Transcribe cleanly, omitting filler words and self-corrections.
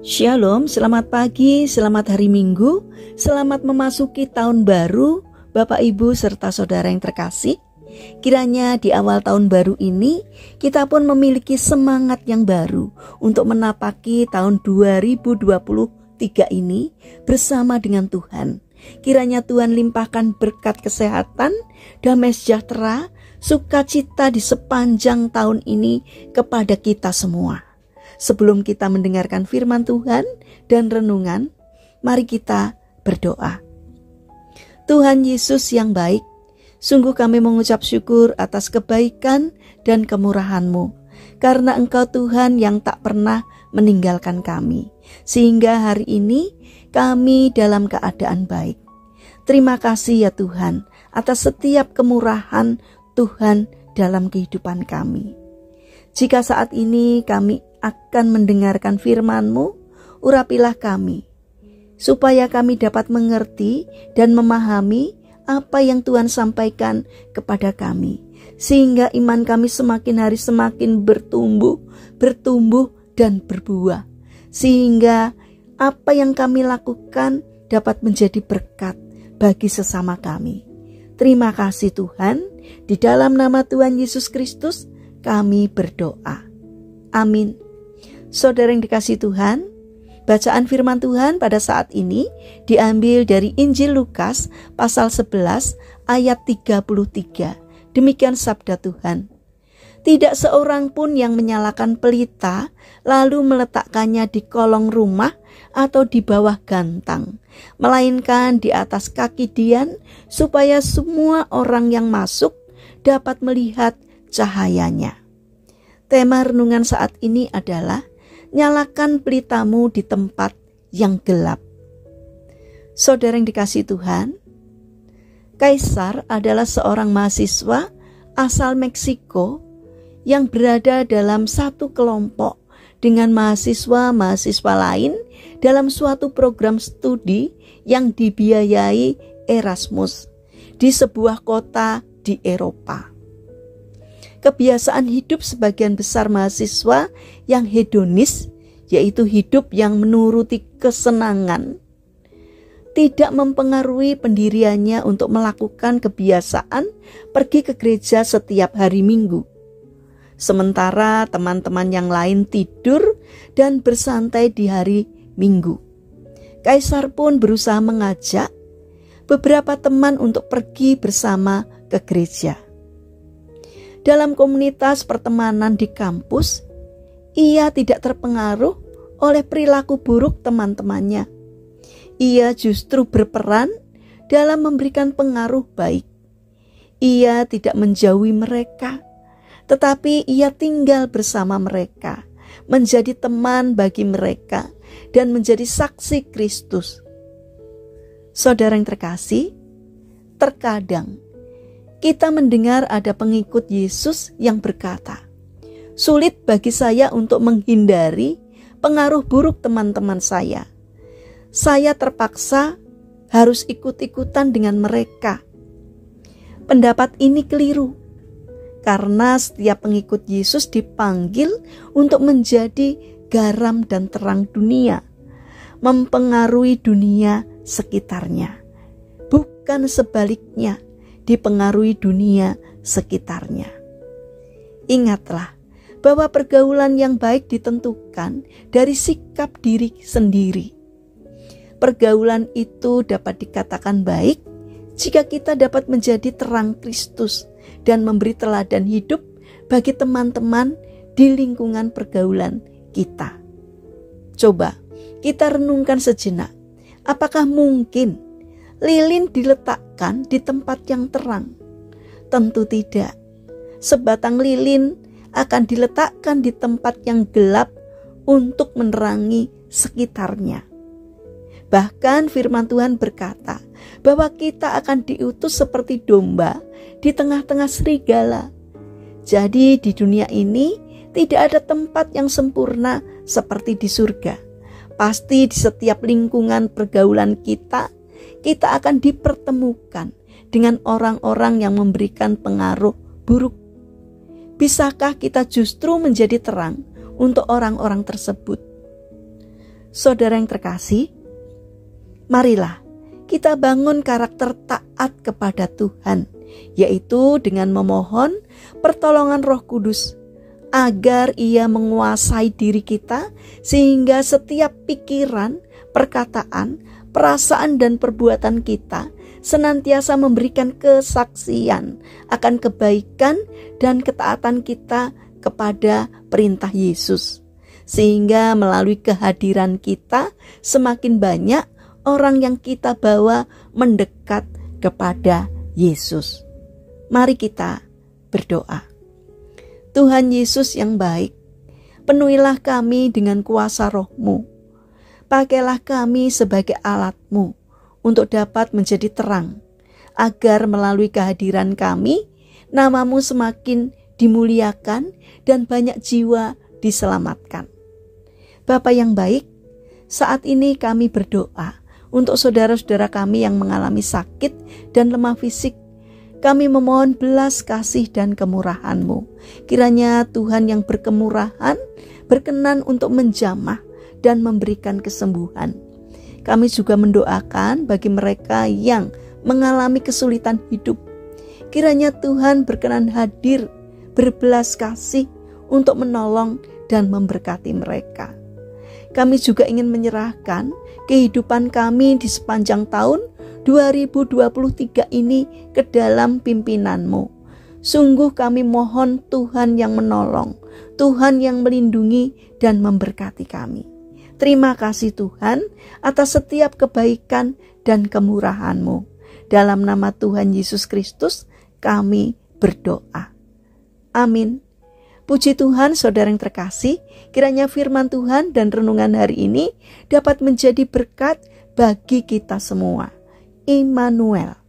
Shalom, selamat pagi, selamat hari Minggu, selamat memasuki tahun baru, Bapak Ibu serta saudara yang terkasih. Kiranya di awal tahun baru ini, kita pun memiliki semangat yang baru untuk menapaki tahun 2023 ini bersama dengan Tuhan. Kiranya Tuhan limpahkan berkat kesehatan, damai sejahtera, sukacita di sepanjang tahun ini kepada kita semua. Sebelum kita mendengarkan firman Tuhan dan renungan, mari kita berdoa. Tuhan Yesus yang baik, sungguh kami mengucap syukur atas kebaikan dan kemurahan-Mu, karena Engkau Tuhan yang tak pernah meninggalkan kami, sehingga hari ini kami dalam keadaan baik. Terima kasih ya Tuhan atas setiap kemurahan Tuhan dalam kehidupan kami. Jika saat ini kami akan mendengarkan firman-Mu, urapilah kami, supaya kami dapat mengerti dan memahami apa yang Tuhan sampaikan kepada kami, sehingga iman kami semakin hari semakin bertumbuh dan berbuah, sehingga apa yang kami lakukan dapat menjadi berkat bagi sesama kami. Terima kasih Tuhan, di dalam nama Tuhan Yesus Kristus kami berdoa. Amin. Saudara yang dikasihi Tuhan, bacaan firman Tuhan pada saat ini diambil dari Injil Lukas pasal 11 ayat 33. Demikian sabda Tuhan. Tidak seorang pun yang menyalakan pelita lalu meletakkannya di kolong rumah atau di bawah gantang, melainkan di atas kaki dian supaya semua orang yang masuk dapat melihat cahayanya. Tema renungan saat ini adalah nyalakan pelitamu di tempat yang gelap. Saudara yang dikasihi Tuhan, Kaisar adalah seorang mahasiswa asal Meksiko yang berada dalam satu kelompok dengan mahasiswa-mahasiswa lain dalam suatu program studi yang dibiayai Erasmus di sebuah kota di Eropa. Kebiasaan hidup sebagian besar mahasiswa yang hedonis, yaitu hidup yang menuruti kesenangan, tidak mempengaruhi pendiriannya untuk melakukan kebiasaan pergi ke gereja setiap hari Minggu. Sementara teman-teman yang lain tidur dan bersantai di hari Minggu. Kaisar pun berusaha mengajak beberapa teman untuk pergi bersama ke gereja. Dalam komunitas pertemanan di kampus, ia tidak terpengaruh oleh perilaku buruk teman-temannya. Ia justru berperan dalam memberikan pengaruh baik. Ia tidak menjauhi mereka, tetapi ia tinggal bersama mereka, menjadi teman bagi mereka, dan menjadi saksi Kristus. Saudara yang terkasih, terkadang kita mendengar ada pengikut Yesus yang berkata, "Sulit bagi saya untuk menghindari pengaruh buruk teman-teman saya. Saya terpaksa harus ikut-ikutan dengan mereka." Pendapat ini keliru, karena setiap pengikut Yesus dipanggil untuk menjadi garam dan terang dunia, mempengaruhi dunia sekitarnya, bukan sebaliknya, dipengaruhi dunia sekitarnya. Ingatlah bahwa pergaulan yang baik ditentukan dari sikap diri sendiri. Pergaulan itu dapat dikatakan baik jika kita dapat menjadi terang Kristus dan memberi teladan hidup bagi teman-teman di lingkungan pergaulan kita. Coba kita renungkan sejenak, apakah mungkin lilin diletakkan di tempat yang terang? Tentu tidak. Sebatang lilin akan diletakkan di tempat yang gelap untuk menerangi sekitarnya. Bahkan firman Tuhan berkata bahwa kita akan diutus seperti domba di tengah-tengah serigala. Jadi di dunia ini tidak ada tempat yang sempurna seperti di surga. Pasti di setiap lingkungan pergaulan kita akan dipertemukan dengan orang-orang yang memberikan pengaruh buruk. Bisakah kita justru menjadi terang untuk orang-orang tersebut? Saudara yang terkasih, marilah kita bangun karakter taat kepada Tuhan, yaitu dengan memohon pertolongan Roh Kudus agar Ia menguasai diri kita sehingga setiap pikiran, perkataan, perasaan dan perbuatan kita senantiasa memberikan kesaksian akan kebaikan dan ketaatan kita kepada perintah Yesus. Sehingga melalui kehadiran kita semakin banyak orang yang kita bawa mendekat kepada Yesus. Mari kita berdoa. Tuhan Yesus yang baik, penuhilah kami dengan kuasa Roh-Mu. Pakailah kami sebagai alat-Mu untuk dapat menjadi terang, agar melalui kehadiran kami, nama-Mu semakin dimuliakan dan banyak jiwa diselamatkan. Bapa yang baik, saat ini kami berdoa untuk saudara-saudara kami yang mengalami sakit dan lemah fisik. Kami memohon belas kasih dan kemurahan-Mu. Kiranya Tuhan yang berkemurahan berkenan untuk menjamah dan memberikan kesembuhan. Kami juga mendoakan bagi mereka yang mengalami kesulitan hidup. Kiranya Tuhan berkenan hadir, berbelas kasih untuk menolong dan memberkati mereka. Kami juga ingin menyerahkan kehidupan kami di sepanjang tahun 2023 ini ke dalam pimpinan-Mu. Sungguh kami mohon Tuhan yang menolong, Tuhan yang melindungi dan memberkati kami. Terima kasih Tuhan atas setiap kebaikan dan kemurahan-Mu. Dalam nama Tuhan Yesus Kristus kami berdoa. Amin. Puji Tuhan, saudara yang terkasih, kiranya firman Tuhan dan renungan hari ini dapat menjadi berkat bagi kita semua. Immanuel.